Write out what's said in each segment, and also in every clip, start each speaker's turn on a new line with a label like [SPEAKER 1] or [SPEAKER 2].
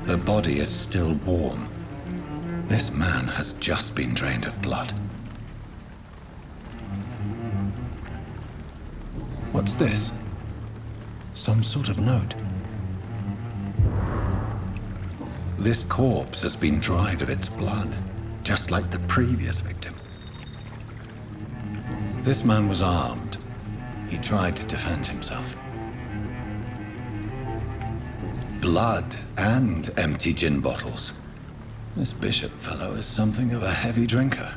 [SPEAKER 1] Her body is still warm. This man has just been drained of blood. What's this? Some sort of note. This corpse has been dried of its blood, just like the previous victim. This man was armed. He tried to defend himself. Blood and empty gin bottles. This bishop fellow is something of a heavy drinker.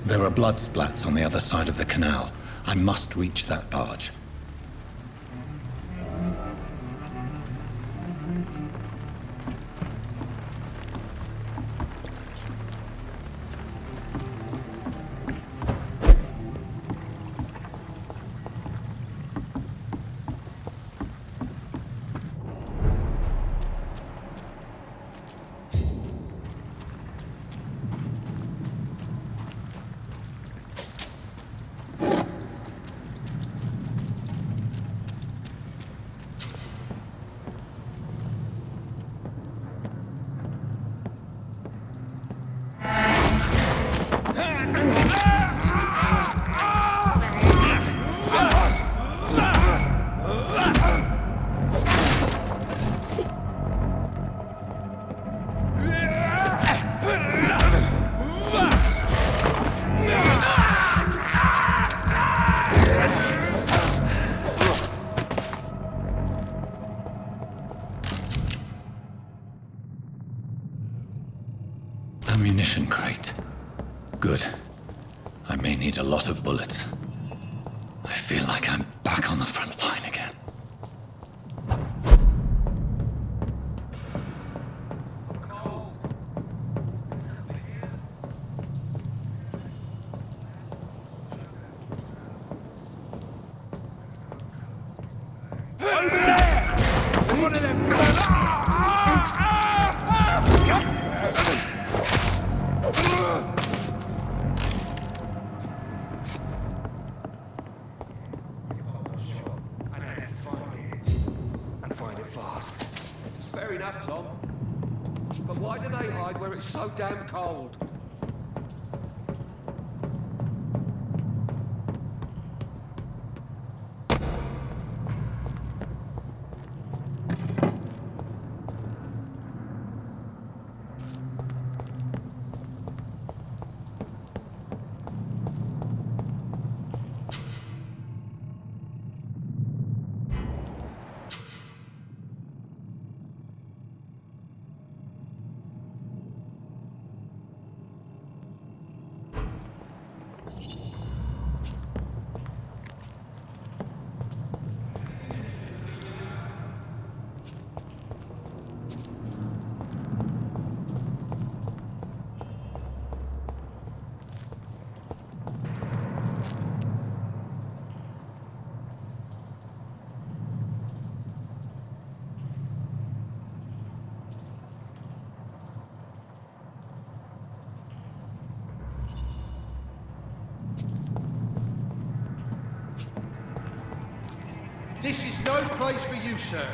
[SPEAKER 1] There are blood splats on the other side of the canal. I must reach that barge. Ammunition crate. Good. I may need a lot of bullets. I feel like I'm back on the front line again.
[SPEAKER 2] So damn cold.
[SPEAKER 3] This is no place for you, sir.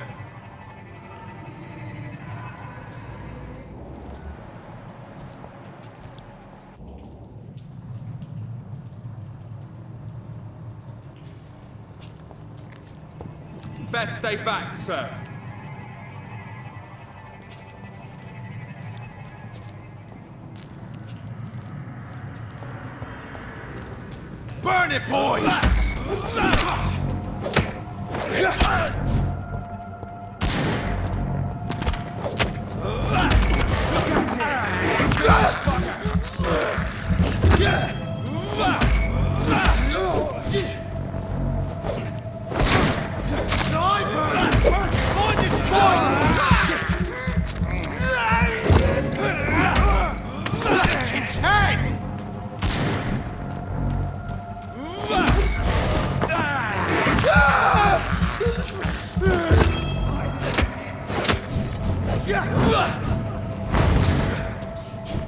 [SPEAKER 2] Best stay back, sir.
[SPEAKER 3] Burn it, boys!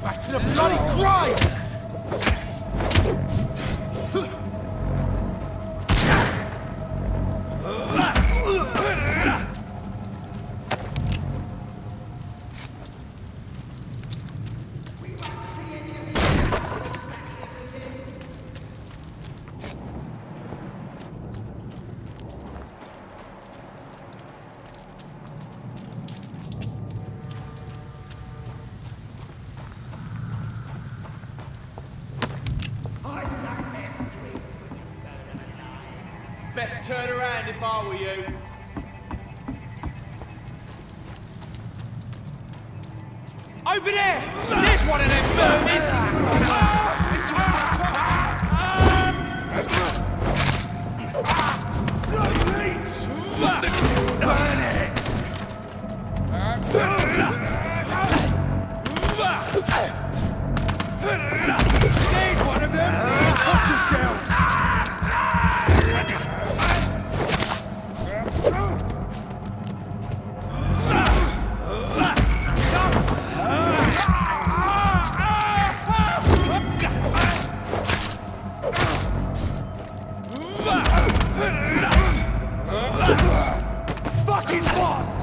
[SPEAKER 3] Back to the bloody grind!
[SPEAKER 2] Best turn around if I were you. Over there! There's one of them vermin! Burn it! There's one of them! Watch yourselves! Fucking fast!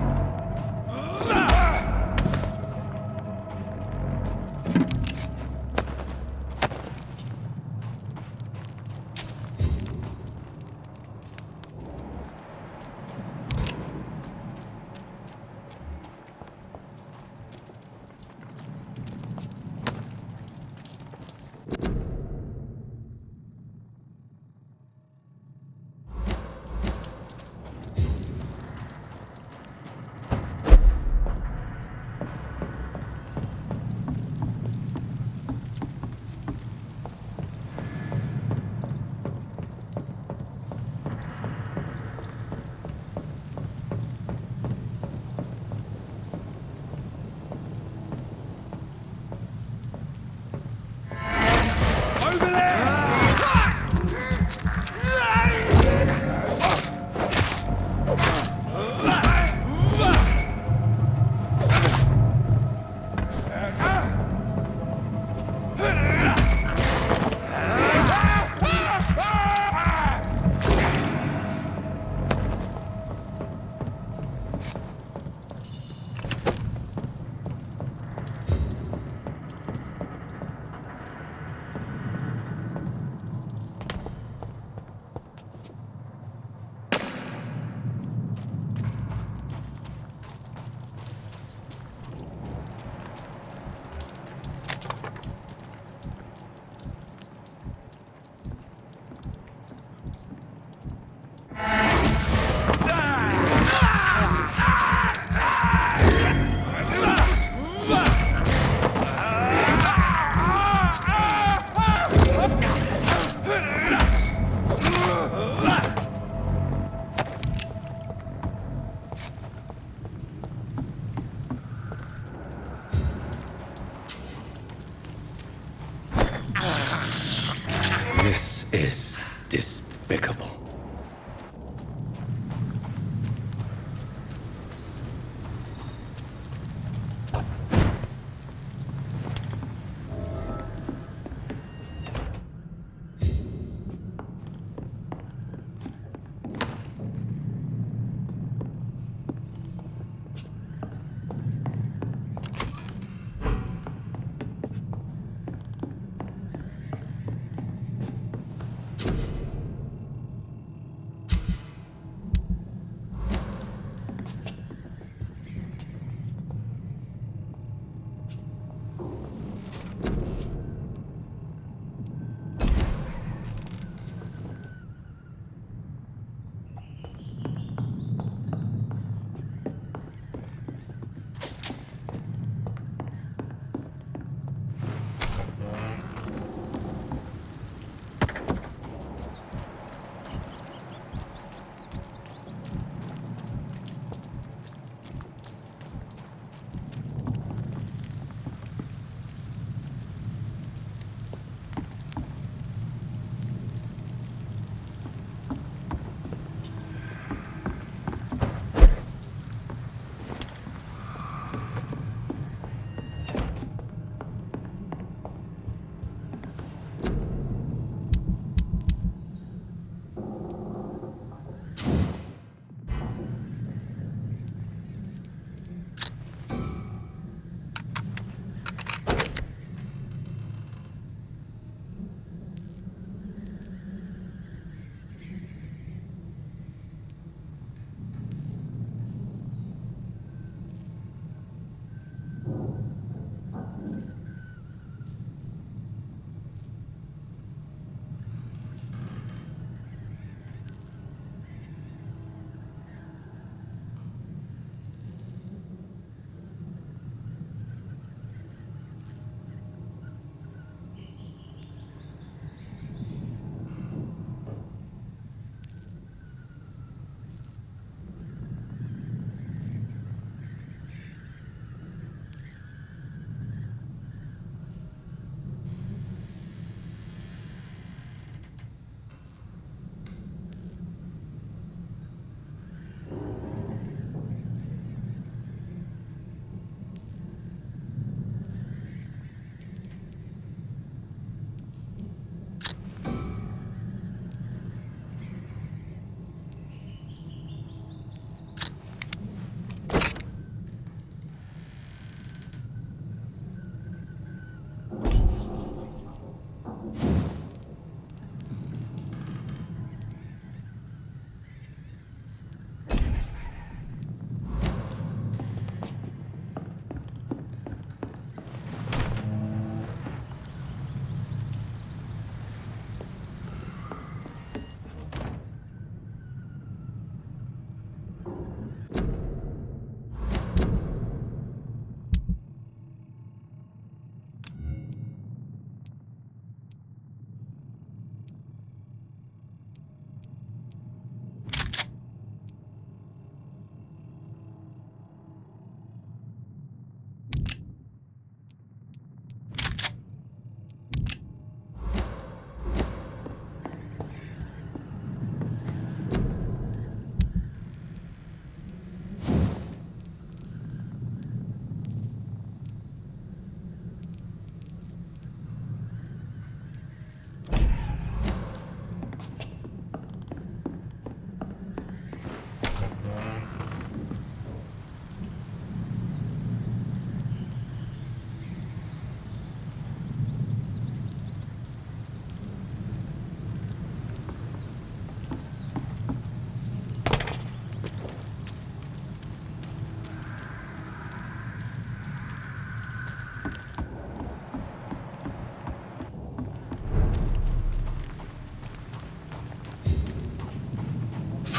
[SPEAKER 1] This is despicable.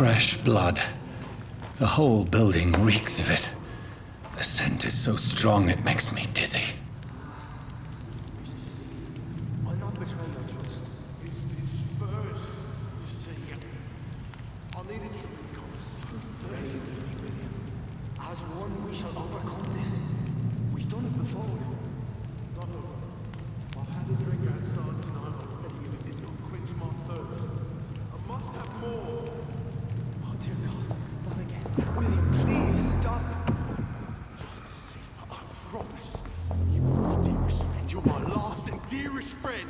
[SPEAKER 1] fresh blood. The whole building reeks of it. The scent is so strong it makes me dizzy.
[SPEAKER 4] I'll not betray your trust.
[SPEAKER 3] I'll need it to come.
[SPEAKER 4] As one, we shall overcome this. We've done it before.
[SPEAKER 3] I had a drink outside tonight, and it did not quench my thirst. I must have more.
[SPEAKER 4] Oh dear God, not again. William, please stop.
[SPEAKER 3] I promise. You are my dearest friend. You're my last and dearest friend.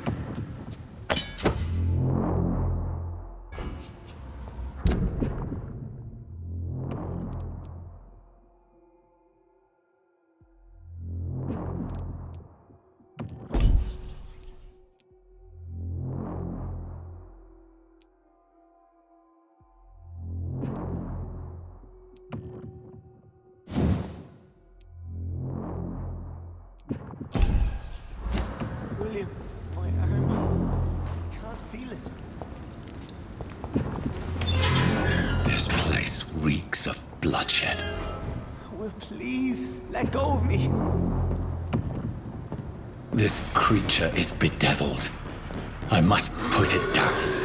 [SPEAKER 4] William, my arm. I can't feel it.
[SPEAKER 1] This place reeks of bloodshed.
[SPEAKER 4] Will, please, let go of me.
[SPEAKER 1] This creature is bedeviled. I must put it down.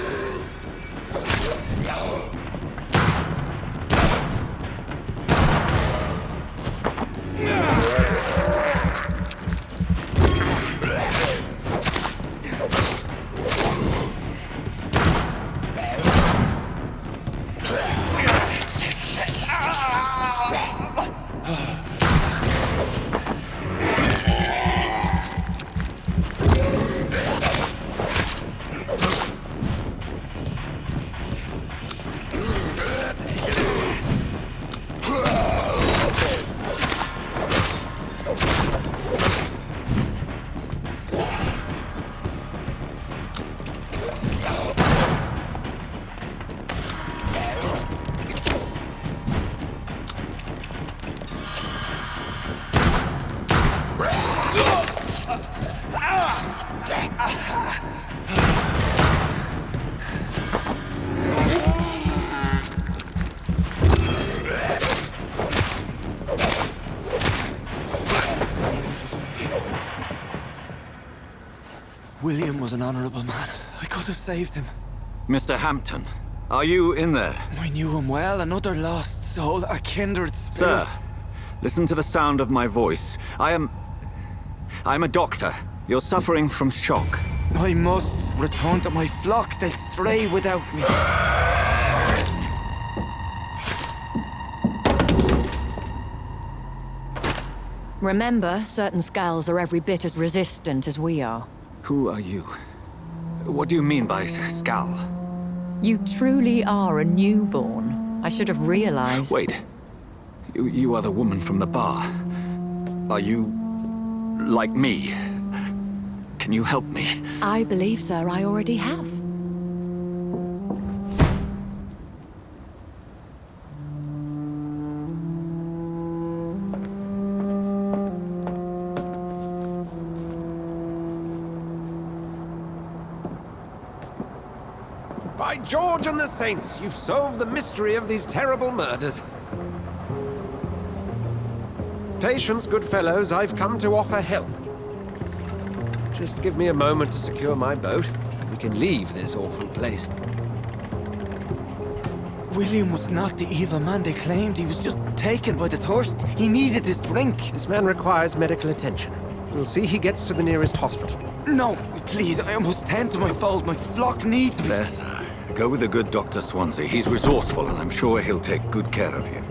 [SPEAKER 4] William was an honorable man. I could have saved him.
[SPEAKER 5] Mr. Hampton, are you in there?
[SPEAKER 4] I knew him well, another lost soul, a kindred spirit.
[SPEAKER 5] Sir, listen to the sound of my voice. I'm a doctor. You're suffering from shock.
[SPEAKER 4] I must return to my flock. They'll stray without me.
[SPEAKER 6] Remember, certain skulls are every bit as resistant as we are.
[SPEAKER 5] Who are you? What do you mean by Skal?
[SPEAKER 6] You truly are a newborn. I should have realized.
[SPEAKER 5] Wait. You are the woman from the bar. Are you like me? Can you help me?
[SPEAKER 6] I believe, sir, I already have.
[SPEAKER 7] By George and the Saints, you've solved the mystery of these terrible murders. Patience, good fellows, I've come to offer help. Just give me a moment to secure my boat. We can leave this awful place.
[SPEAKER 4] William was not the evil man they claimed. He was just taken by the thirst. He needed his drink.
[SPEAKER 7] This man requires medical attention. We'll see he gets to the nearest hospital.
[SPEAKER 4] No, please, I must tend to my fold. My flock needs me.
[SPEAKER 5] There, sir. Go with the good Dr. Swansea. He's resourceful, and I'm sure he'll take good care of you.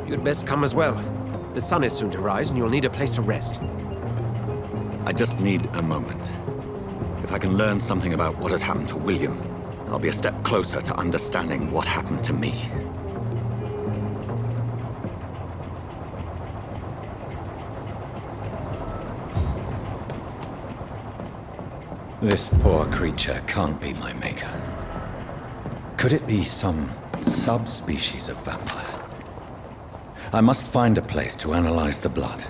[SPEAKER 7] You'd best come as well. The sun is soon to rise, and you'll need a place to rest.
[SPEAKER 5] I just need a moment. If I can learn something about what has happened to William, I'll be a step closer to understanding what happened to me.
[SPEAKER 1] This poor creature can't be my maker. Could it be some subspecies of vampire? I must find a place to analyze the blood.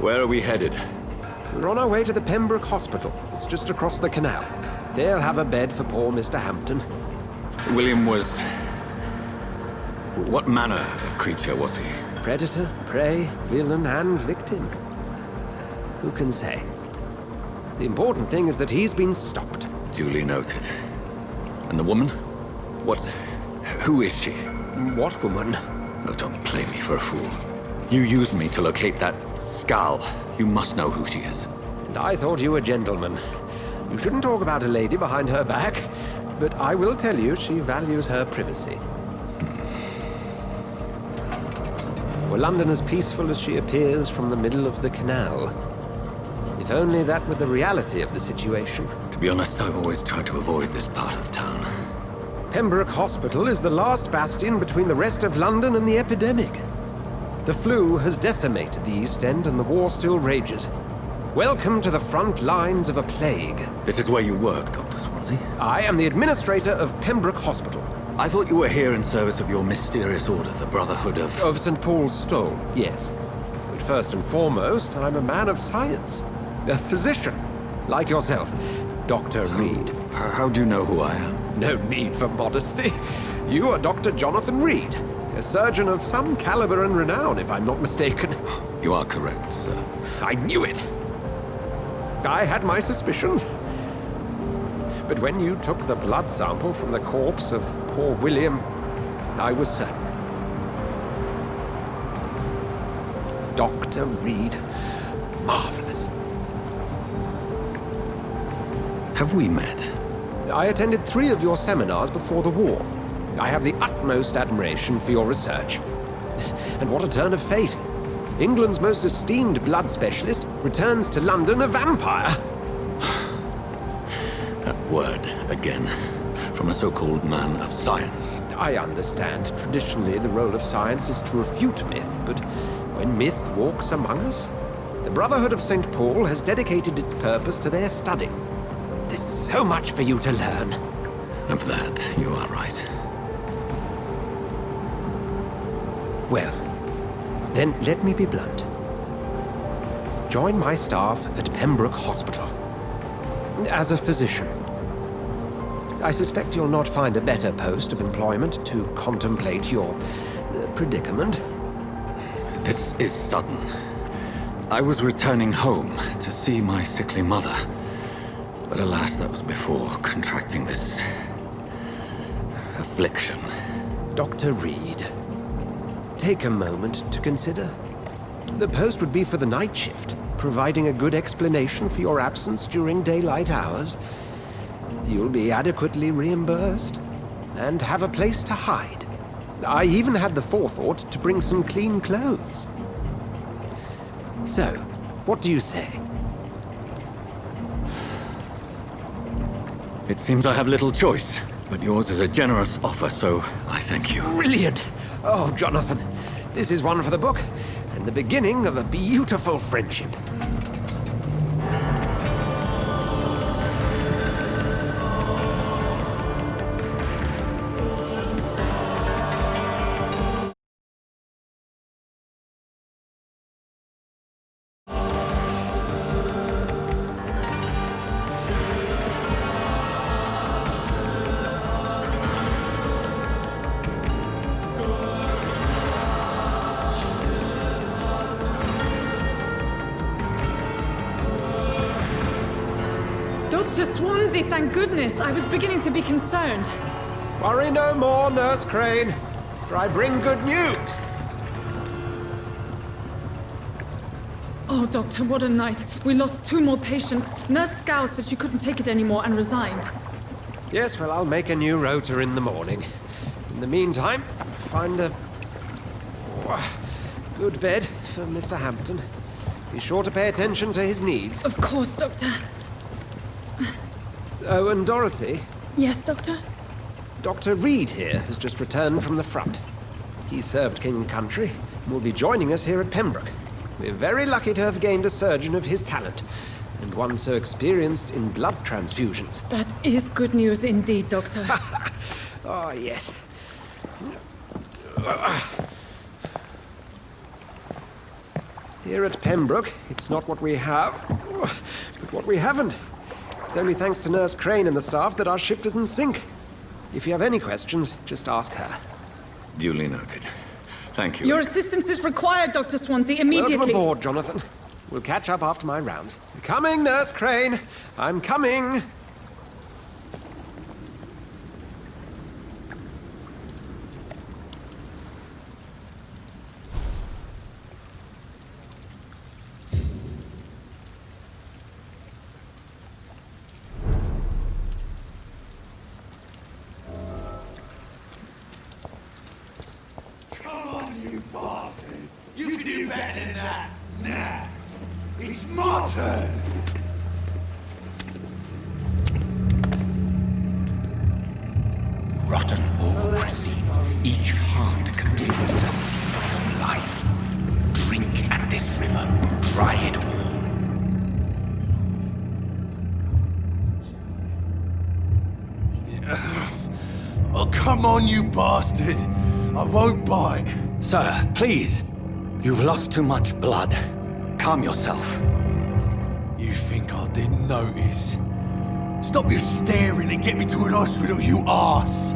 [SPEAKER 5] Where are we headed?
[SPEAKER 7] We're on our way to the Pembroke Hospital. It's just across the canal. They'll have a bed for poor Mr. Hampton.
[SPEAKER 5] William was... What manner of creature was he?
[SPEAKER 7] Predator, prey, villain, and victim. Who can say? The important thing is that he's been stopped.
[SPEAKER 5] Duly noted. And the woman? What... Who is she?
[SPEAKER 7] What woman?
[SPEAKER 5] Oh, don't play me for a fool. You used me to locate that skull. You must know who she is.
[SPEAKER 7] And I thought you a gentleman. You shouldn't talk about a lady behind her back, but I will tell you she values her privacy. Were London as peaceful as she appears from the middle of the canal? If only that were the reality of the situation.
[SPEAKER 5] To be honest, I've always tried to avoid this part of town.
[SPEAKER 7] Pembroke Hospital is the last bastion between the rest of London and the epidemic. The flu has decimated the East End and the war still rages. Welcome to the front lines of a plague.
[SPEAKER 5] This is where you work, Dr. Swansea?
[SPEAKER 7] I am the administrator of Pembroke Hospital.
[SPEAKER 5] I thought you were here in service of your mysterious order, the Brotherhood of...
[SPEAKER 7] Of St. Paul's Stole, yes. But first and foremost, I'm a man of science. A physician, like yourself, Dr. Reed.
[SPEAKER 5] How do you know who I am?
[SPEAKER 7] No need for modesty. You are Dr. Jonathan Reed, a surgeon of some caliber and renown, if I'm not mistaken.
[SPEAKER 5] You are correct, sir.
[SPEAKER 7] I knew it! I had my suspicions. But when you took the blood sample from the corpse of poor William, I was certain. Dr. Reed. Marvelous.
[SPEAKER 5] Have we met?
[SPEAKER 7] I attended 3 of your seminars before the war. I have the utmost admiration for your research. And what a turn of fate. England's most esteemed blood specialist returns to London a vampire.
[SPEAKER 5] That word, again. From a so-called man of science.
[SPEAKER 7] I understand. Traditionally, the role of science is to refute myth, but when myth walks among us, the Brotherhood of St. Paul has dedicated its purpose to their study. There's so much for you to learn.
[SPEAKER 5] Of that, you are right.
[SPEAKER 7] Well, then let me be blunt. Join my staff at Pembroke Hospital. As a physician. I suspect you'll not find a better post of employment to contemplate your predicament.
[SPEAKER 5] This is sudden. I was returning home to see my sickly mother. But alas, that was before contracting this... affliction.
[SPEAKER 7] Dr. Reed, take a moment to consider. The post would be for the night shift, providing a good explanation for your absence during daylight hours. You'll be adequately reimbursed, and have a place to hide. I even had the forethought to bring some clean clothes. So, what do you say?
[SPEAKER 5] It seems I have little choice, but yours is a generous offer, so I thank you.
[SPEAKER 7] Brilliant! Oh, Jonathan, this is one for the book, and the beginning of a beautiful friendship.
[SPEAKER 8] Dr. Swansea, thank goodness. I was beginning to be concerned.
[SPEAKER 7] Worry no more, Nurse Crane, for I bring good news.
[SPEAKER 8] Oh, Doctor, what a night. We lost 2 more patients. Nurse Scow said she couldn't take it anymore and resigned.
[SPEAKER 7] Yes, well, I'll make a new rota in the morning. In the meantime, find a good bed for Mr. Hampton. Be sure to pay attention to his needs.
[SPEAKER 8] Of course, Doctor.
[SPEAKER 7] Oh, and Dorothy,
[SPEAKER 8] Yes, Doctor?
[SPEAKER 7] Dr. Reed here has just returned from the front. He served King and Country and will be joining us here at Pembroke. We're very lucky to have gained a surgeon of his talent, and one so experienced in blood transfusions.
[SPEAKER 8] That is good news indeed, Doctor.
[SPEAKER 7] Oh, yes. Here at Pembroke, it's not what we have, but what we haven't. It's only thanks to Nurse Crane and the staff that our ship doesn't sink. If you have any questions, just ask her.
[SPEAKER 5] Duly noted. Thank you.
[SPEAKER 8] Your assistance is required, Dr. Swansea, immediately.
[SPEAKER 7] Welcome aboard, Jonathan. We'll catch up after my rounds. Coming, Nurse Crane. I'm coming.
[SPEAKER 2] Come on, you bastard! You can do better than that! Nah! It's my turn!
[SPEAKER 1] Rotten or pristine, each heart contains the secret of life. Drink at this river, try it all.
[SPEAKER 2] Oh, come on, you bastard! I won't bite!
[SPEAKER 1] Sir, please. You've lost too much blood. Calm yourself.
[SPEAKER 2] You think I didn't notice? Stop your staring and get me to an hospital, you arse!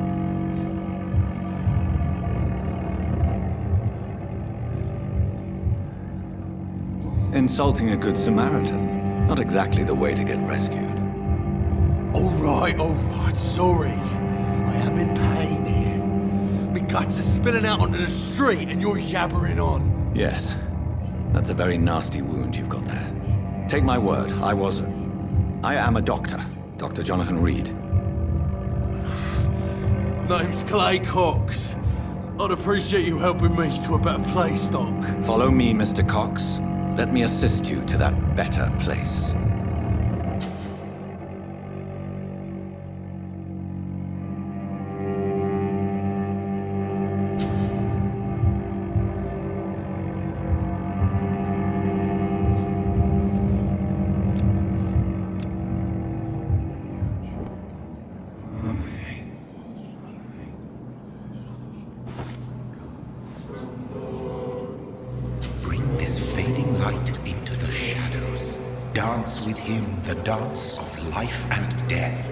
[SPEAKER 1] Insulting a good Samaritan. Not exactly the way to get rescued.
[SPEAKER 2] Alright, sorry. I am in pain here. My guts are spilling out onto the street and you're yabbering on.
[SPEAKER 1] Yes. That's a very nasty wound you've got there. Take my word, I am a doctor. Dr. Jonathan Reed.
[SPEAKER 2] Name's Clay Cox. I'd appreciate you helping me to a better place, Doc.
[SPEAKER 1] Follow me, Mr. Cox. Let me assist you to that better place.
[SPEAKER 9] Bring this fading light into the shadows. Dance with him the dance of life and death.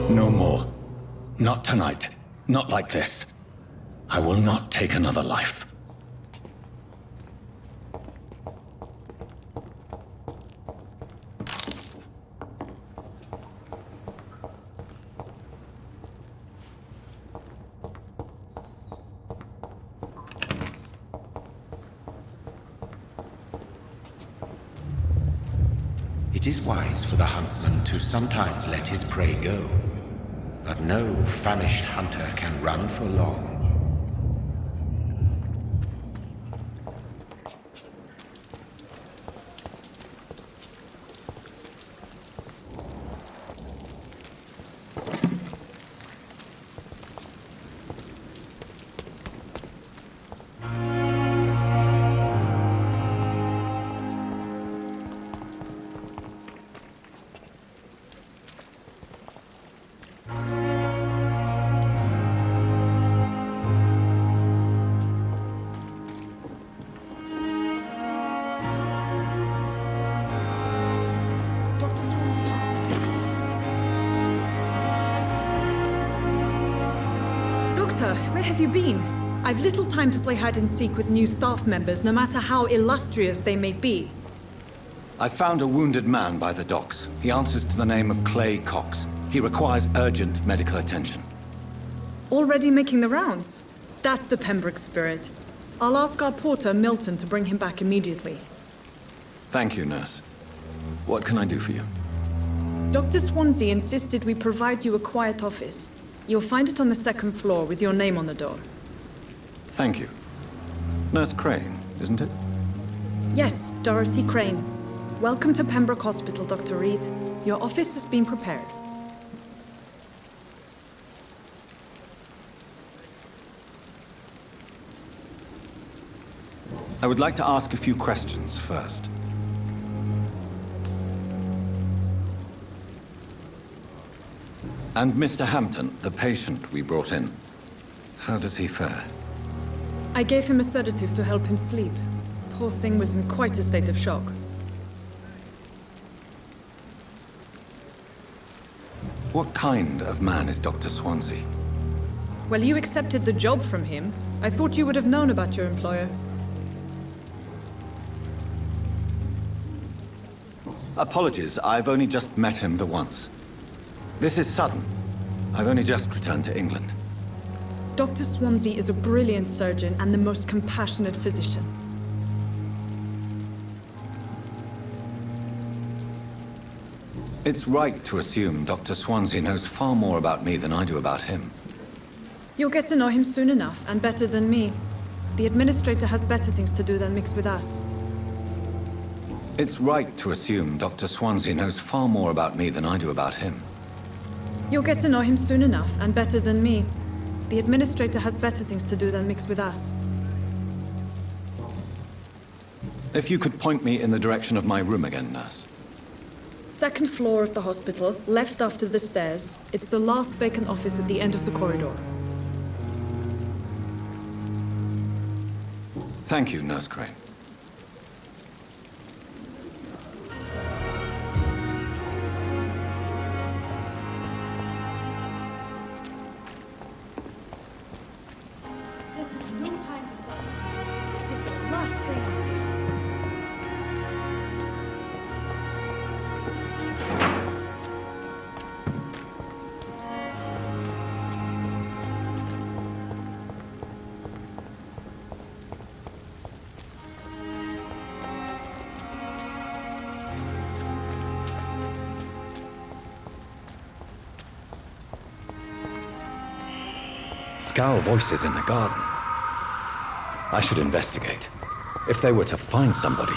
[SPEAKER 1] No more. Not tonight. Not like this. I will not take another life.
[SPEAKER 9] It is wise for the huntsman to sometimes let his prey go, but no famished hunter can run for long.
[SPEAKER 8] Doctor, where have you been? I've little time to play hide and seek with new staff members, no matter how illustrious they may be.
[SPEAKER 1] I found a wounded man by the docks. He answers to the name of Clay Cox. He requires urgent medical attention.
[SPEAKER 8] Already making the rounds? That's the Pembroke spirit. I'll ask our porter, Milton, to bring him back immediately.
[SPEAKER 1] Thank you, nurse. What can I do for you?
[SPEAKER 8] Dr. Swansea insisted we provide you a quiet office. You'll find it on the second floor with your name on the door.
[SPEAKER 1] Thank you. Nurse Crane, isn't it?
[SPEAKER 8] Yes, Dorothy Crane. Welcome to Pembroke Hospital, Dr. Reed. Your office has been prepared.
[SPEAKER 1] I would like to ask a few questions first. And Mr. Hampton, the patient we brought in, how does he fare?
[SPEAKER 8] I gave him a sedative to help him sleep. Poor thing was in quite a state of shock.
[SPEAKER 1] What kind of man is Dr. Swansea?
[SPEAKER 8] Well, you accepted the job from him. I thought you would have known about your employer.
[SPEAKER 1] Apologies, I've only just met him the once. This is sudden. I've only just returned to England.
[SPEAKER 8] Dr. Swansea is a brilliant surgeon and the most compassionate physician.
[SPEAKER 1] It's right to assume Dr. Swansea knows far more about me than I do about him.
[SPEAKER 8] You'll get to know him soon enough, and better than me. The administrator has better things to do than mix with us.
[SPEAKER 1] It's right to assume Dr. Swansea knows far more about me than I do about him.
[SPEAKER 8] You'll get to know him soon enough, and better than me. The administrator has better things to do than mix with us.
[SPEAKER 1] If you could point me in the direction of my room again, nurse.
[SPEAKER 8] Second floor of the hospital, left after the stairs. It's the last vacant office at the end of the corridor.
[SPEAKER 1] Thank you, Nurse Crane.
[SPEAKER 10] This is no time for self. It is the last thing I do.
[SPEAKER 1] Scowl voices in the garden. I should investigate. If they were to find somebody.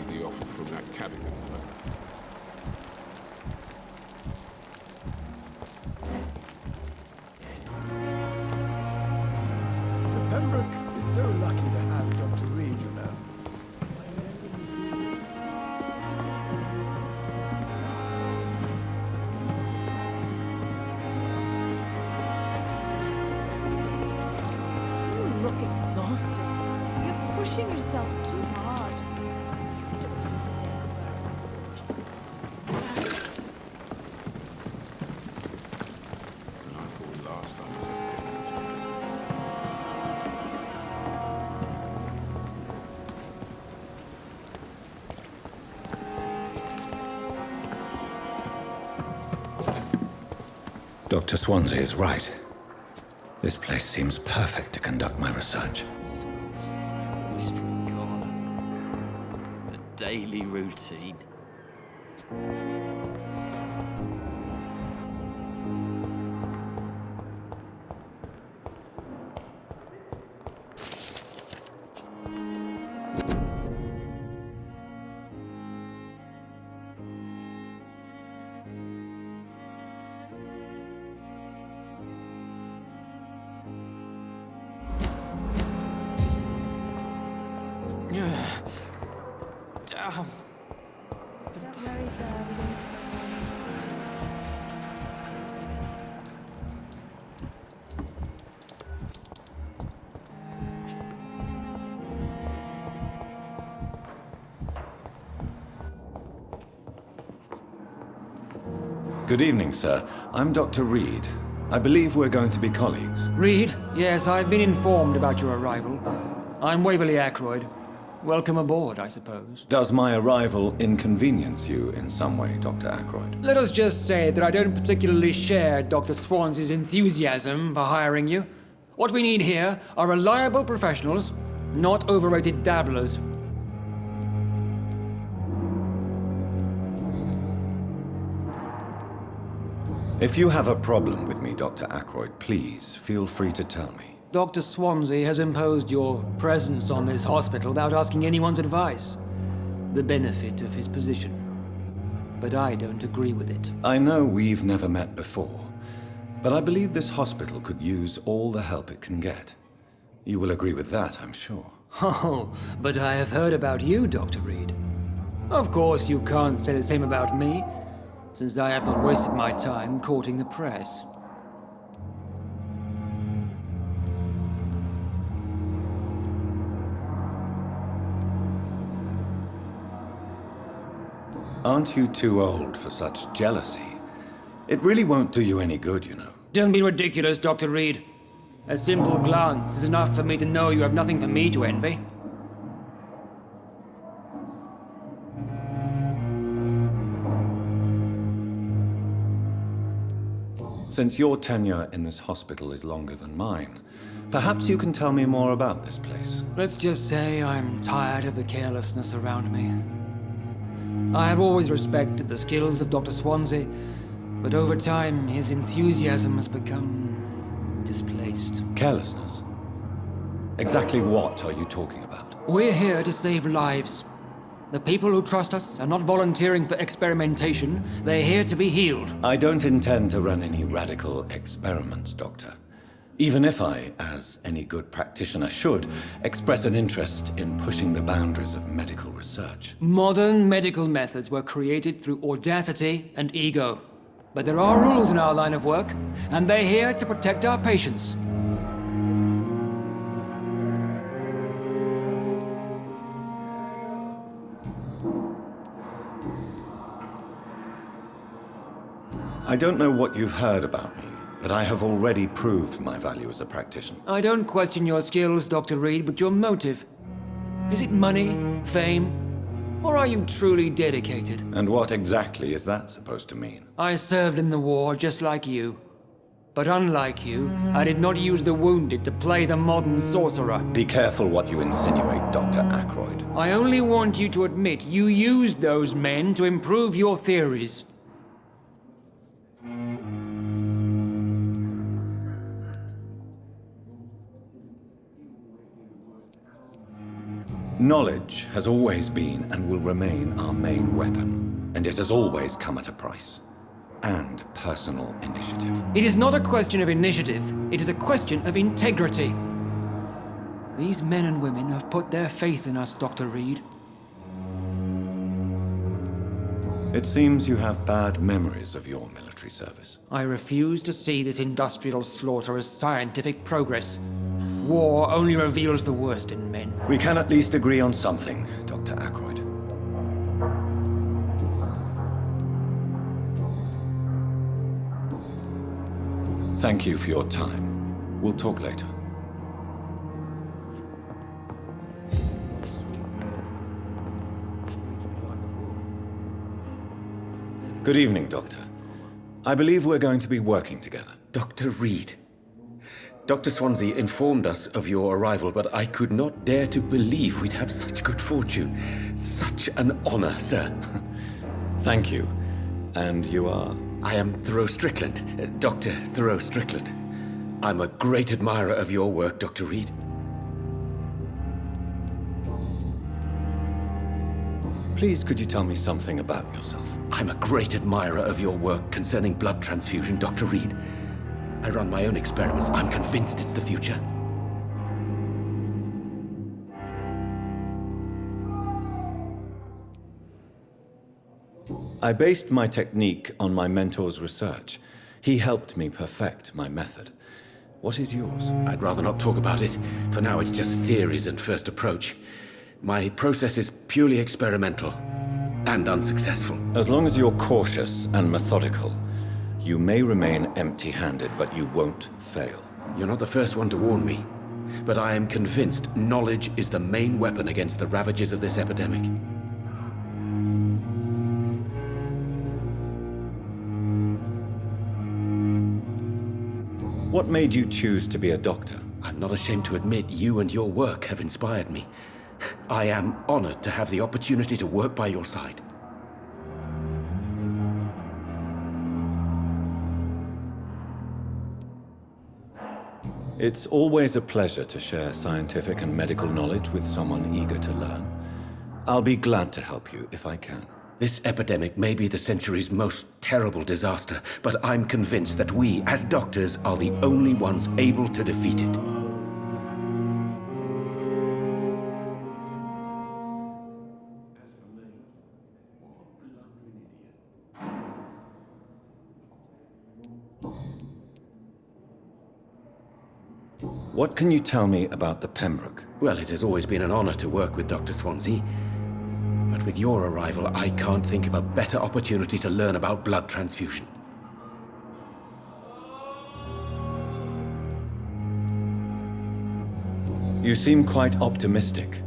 [SPEAKER 3] The offer from that cabin.
[SPEAKER 4] Pembroke is so lucky to have Dr. Reed, you know.
[SPEAKER 10] You look exhausted. You're pushing yourself too hard.
[SPEAKER 3] And I thought last time was a
[SPEAKER 1] Dr. Swansea is right. This place seems perfect to conduct my research.
[SPEAKER 11] The daily routine.
[SPEAKER 10] Not very bad.
[SPEAKER 1] Good evening, sir. I'm Dr. Reed. I believe we're going to be colleagues.
[SPEAKER 12] Reed? Yes, I've been informed about your arrival. I'm Waverly Ackroyd. Welcome aboard, I suppose.
[SPEAKER 1] Does my arrival inconvenience you in some way, Dr. Ackroyd?
[SPEAKER 12] Let us just say that I don't particularly share Dr. Swansea's enthusiasm for hiring you. What we need here are reliable professionals, not overrated dabblers.
[SPEAKER 1] If you have a problem with me, Dr. Ackroyd, please feel free to tell me.
[SPEAKER 12] Dr. Swansea has imposed your presence on this hospital without asking anyone's advice. The benefit of his position. But I don't agree with it.
[SPEAKER 1] I know we've never met before, but I believe this hospital could use all the help it can get. You will agree with that, I'm sure.
[SPEAKER 12] Oh, but I have heard about you, Dr. Reed. Of course, you can't say the same about me, since I have not wasted my time courting the press.
[SPEAKER 1] Aren't you too old for such jealousy? It really won't do you any good, you know.
[SPEAKER 12] Don't be ridiculous, Dr. Reed. A simple glance is enough for me to know you have nothing for me to envy.
[SPEAKER 1] Since your tenure in this hospital is longer than mine, perhaps you can tell me more about this place.
[SPEAKER 12] Let's just say I'm tired of the carelessness around me. I have always respected the skills of Dr. Swansea, but over time his enthusiasm has become displaced.
[SPEAKER 1] Carelessness? Exactly what are you talking about?
[SPEAKER 12] We're here to save lives. The people who trust us are not volunteering for experimentation. They're here to be healed.
[SPEAKER 1] I don't intend to run any radical experiments, Doctor. Even if I, as any good practitioner should, express an interest in pushing the boundaries of medical research.
[SPEAKER 12] Modern medical methods were created through audacity and ego. But there are rules in our line of work, and they're here to protect our patients.
[SPEAKER 1] I don't know what you've heard about me, but I have already proved my value as a practitioner.
[SPEAKER 12] I don't question your skills, Dr. Reed, but your motive. Is it money, fame, or are you truly dedicated?
[SPEAKER 1] And what exactly is that supposed to mean?
[SPEAKER 12] I served in the war just like you. But unlike you, I did not use the wounded to play the modern sorcerer.
[SPEAKER 1] Be careful what you insinuate, Dr. Ackroyd.
[SPEAKER 12] I only want you to admit you used those men to improve your theories.
[SPEAKER 1] Knowledge has always been and will remain our main weapon, and it has always come at a price. And personal initiative.
[SPEAKER 12] It is not a question of initiative, it is a question of integrity. These men and women have put their faith in us, Dr. Reed.
[SPEAKER 1] It seems you have bad memories of your military service.
[SPEAKER 12] I refuse to see this industrial slaughter as scientific progress. War only reveals the worst in men.
[SPEAKER 1] We can at least agree on something, Dr. Ackroyd. Thank you for your time. We'll talk later. Good evening, Doctor. I believe we're going to be working together.
[SPEAKER 9] Dr. Reed. Dr. Swansea informed us of your arrival, but I could not dare to believe we'd have such good fortune. Such an honor, sir.
[SPEAKER 1] Thank you. And you are?
[SPEAKER 9] I am Thoreau Strickland, Dr. Thoreau Strickland. I'm a great admirer of your work, Dr. Reed.
[SPEAKER 1] Please, could you tell me something about yourself?
[SPEAKER 9] I'm a great admirer of your work concerning blood transfusion, Dr. Reed. I run my own experiments. I'm convinced it's the future.
[SPEAKER 1] I based my technique on my mentor's research. He helped me perfect my method. What is yours?
[SPEAKER 9] I'd rather not talk about it. For now, it's just theories and first approach. My process is purely experimental and unsuccessful.
[SPEAKER 1] As long as you're cautious and methodical, you may remain empty-handed, but you won't fail.
[SPEAKER 9] You're not the first one to warn me, but I am convinced knowledge is the main weapon against the ravages of this epidemic.
[SPEAKER 1] What made you choose to be a doctor?
[SPEAKER 9] I'm not ashamed to admit you and your work have inspired me. I am honored to have the opportunity to work by your side.
[SPEAKER 1] It's always a pleasure to share scientific and medical knowledge with someone eager to learn. I'll be glad to help you if I can.
[SPEAKER 9] This epidemic may be the century's most terrible disaster, but I'm convinced that we, as doctors, are the only ones able to defeat it.
[SPEAKER 1] What can you tell me about the Pembroke?
[SPEAKER 9] Well, it has always been an honor to work with Dr. Swansea. But with your arrival, I can't think of a better opportunity to learn about blood transfusion.
[SPEAKER 1] You seem quite optimistic.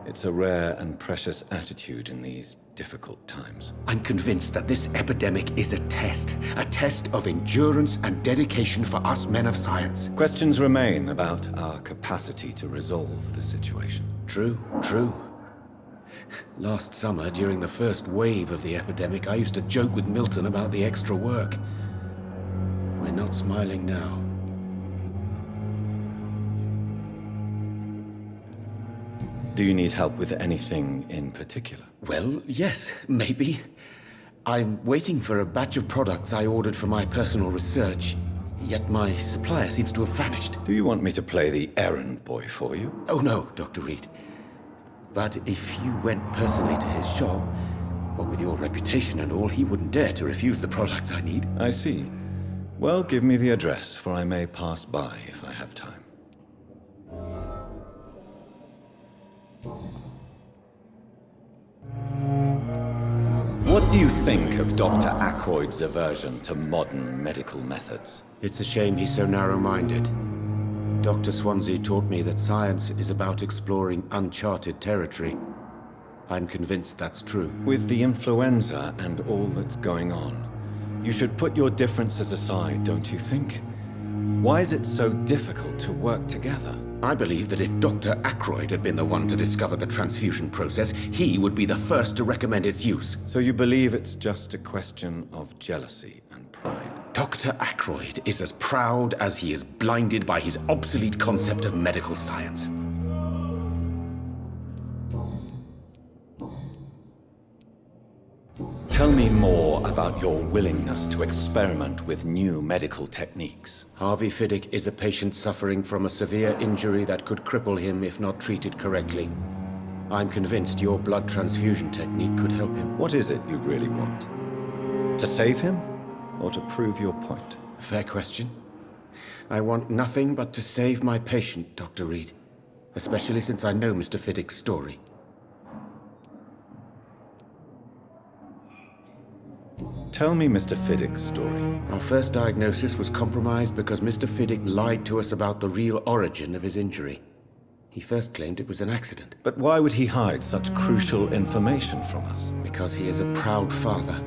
[SPEAKER 1] It's a rare and precious attitude in these difficult times.
[SPEAKER 9] I'm convinced that this epidemic is a test of endurance and dedication for us men of science.
[SPEAKER 1] Questions remain about our capacity to resolve the situation.
[SPEAKER 9] True. Last summer, during the first wave of the epidemic, I used to joke with Milton about the extra work. We're not smiling now.
[SPEAKER 1] Do you need help with anything in particular?
[SPEAKER 9] Well, yes, maybe. I'm waiting for a batch of products I ordered for my personal research, yet my supplier seems to have vanished.
[SPEAKER 1] Do you want me to play the errand boy for you?
[SPEAKER 9] Oh no, Dr. Reed. But if you went personally to his shop, what with your reputation and all, he wouldn't dare to refuse the products I need.
[SPEAKER 1] I see. Well, give me the address, for I may pass by if I have time. What do you think of Dr. Ackroyd's aversion to modern medical methods?
[SPEAKER 9] It's a shame he's so narrow-minded. Dr. Swansea taught me that science is about exploring uncharted territory. I'm convinced that's true.
[SPEAKER 1] With the influenza and all that's going on, you should put your differences aside, don't you think? Why is it so difficult to work together?
[SPEAKER 9] I believe that if Dr. Ackroyd had been the one to discover the transfusion process, he would be the first to recommend its use.
[SPEAKER 1] So you believe it's just a question of jealousy and pride?
[SPEAKER 9] Dr. Ackroyd is as proud as he is blinded by his obsolete concept of medical science.
[SPEAKER 1] Tell me more about your willingness to experiment with new medical techniques.
[SPEAKER 9] Harvey Fiddick is a patient suffering from a severe injury that could cripple him if not treated correctly. I'm convinced your blood transfusion technique could help him.
[SPEAKER 1] What is it you really want? To save him, or to prove your point?
[SPEAKER 9] Fair question. I want nothing but to save my patient, Dr. Reed. Especially since I know Mr. Fiddick's story.
[SPEAKER 1] Tell me Mr. Fiddick's story.
[SPEAKER 9] Our first diagnosis was compromised because Mr. Fiddick lied to us about the real origin of his injury. He first claimed it was an accident.
[SPEAKER 1] But why would he hide such crucial information from us?
[SPEAKER 9] Because he is a proud father,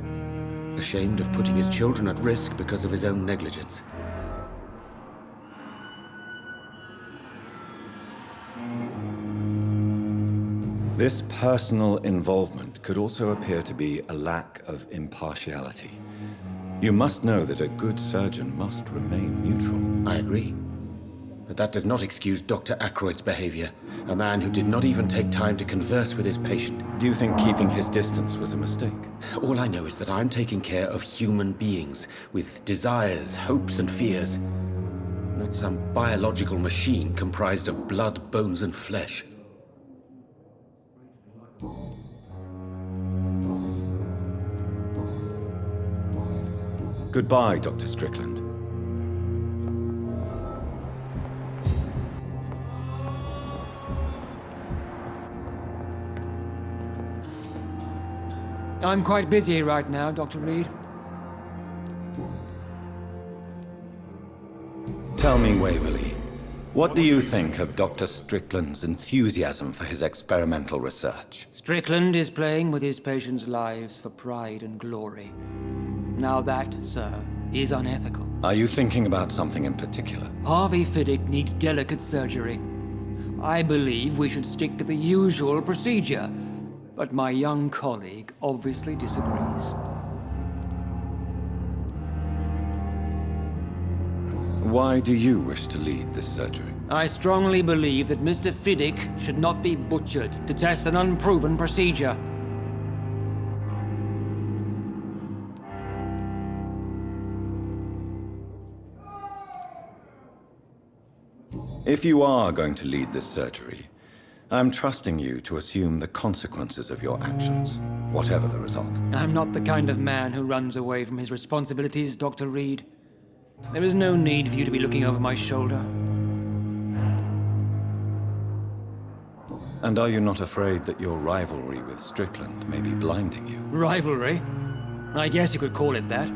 [SPEAKER 9] ashamed of putting his children at risk because of his own negligence.
[SPEAKER 1] This personal involvement could also appear to be a lack of impartiality. You must know that a good surgeon must remain neutral.
[SPEAKER 9] I agree. But that does not excuse Dr. Ackroyd's behavior, a man who did not even take time to converse with his patient.
[SPEAKER 1] Do you think keeping his distance was a mistake?
[SPEAKER 9] All I know is that I'm taking care of human beings with desires, hopes, and fears. Not some biological machine comprised of blood, bones, and flesh.
[SPEAKER 5] Goodbye, Dr. Strickland.
[SPEAKER 12] I'm quite busy right now, Dr. Reed.
[SPEAKER 1] Tell me, Waverly, what do you think of Dr. Strickland's enthusiasm for his experimental research?
[SPEAKER 12] Strickland is playing with his patients' lives for pride and glory. Now that, sir, is unethical.
[SPEAKER 1] Are you thinking about something in particular?
[SPEAKER 12] Harvey Fiddick needs delicate surgery. I believe we should stick to the usual procedure, but my young colleague obviously disagrees.
[SPEAKER 1] Why do you wish to lead this surgery?
[SPEAKER 12] I strongly believe that Mr. Fiddick should not be butchered to test an unproven procedure.
[SPEAKER 1] If you are going to lead this surgery, I'm trusting you to assume the consequences of your actions, whatever the result.
[SPEAKER 12] I'm not the kind of man who runs away from his responsibilities, Dr. Reed. There is no need for you to be looking over my shoulder.
[SPEAKER 1] And are you not afraid that your rivalry with Strickland may be blinding you?
[SPEAKER 12] Rivalry? I guess you could call it that.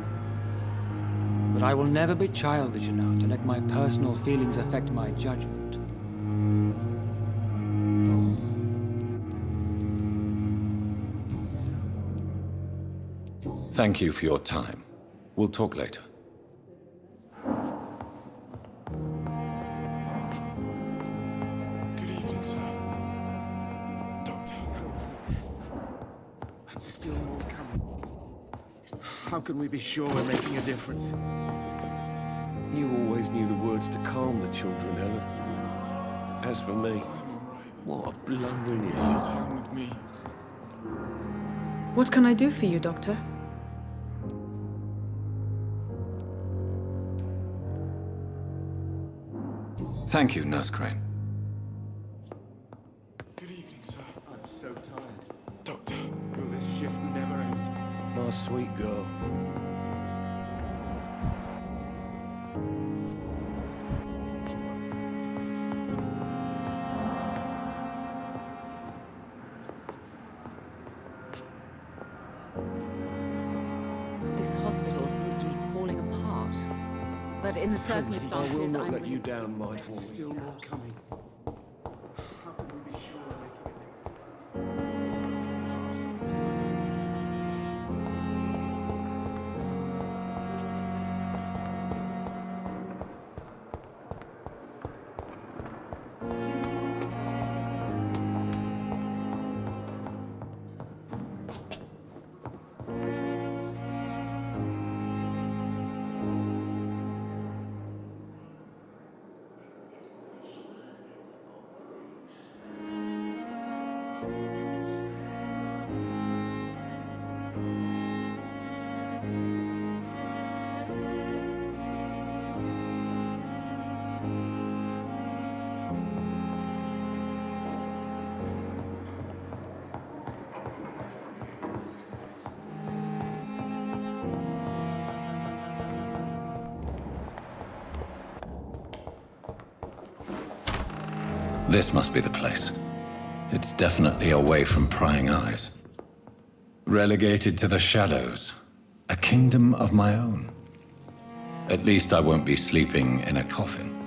[SPEAKER 12] But I will never be childish enough to let my personal feelings affect my judgment.
[SPEAKER 1] Thank you for your time. We'll talk later.
[SPEAKER 3] Good evening, sir. Doctor.
[SPEAKER 9] And still more coming. How can we be sure we're making a difference?
[SPEAKER 2] You always knew the words to calm the children, Helen. As for me, what a blundering idiot.
[SPEAKER 3] Time with me.
[SPEAKER 8] What can I do for you, Doctor?
[SPEAKER 1] Thank you, Nurse Crane.
[SPEAKER 3] Good evening, sir.
[SPEAKER 9] I'm so tired.
[SPEAKER 3] Doctor.
[SPEAKER 9] Will this shift never end?
[SPEAKER 2] My sweet girl.
[SPEAKER 13] This hospital seems to be falling apart. But in the
[SPEAKER 2] I will
[SPEAKER 13] circumstances,
[SPEAKER 2] not
[SPEAKER 13] I'm
[SPEAKER 2] let you down, my boy.
[SPEAKER 9] Still more coming. How can we be sure we're making a difference?
[SPEAKER 1] This must be the place. It's definitely away from prying eyes. Relegated to the shadows. A kingdom of my own. At least I won't be sleeping in a coffin.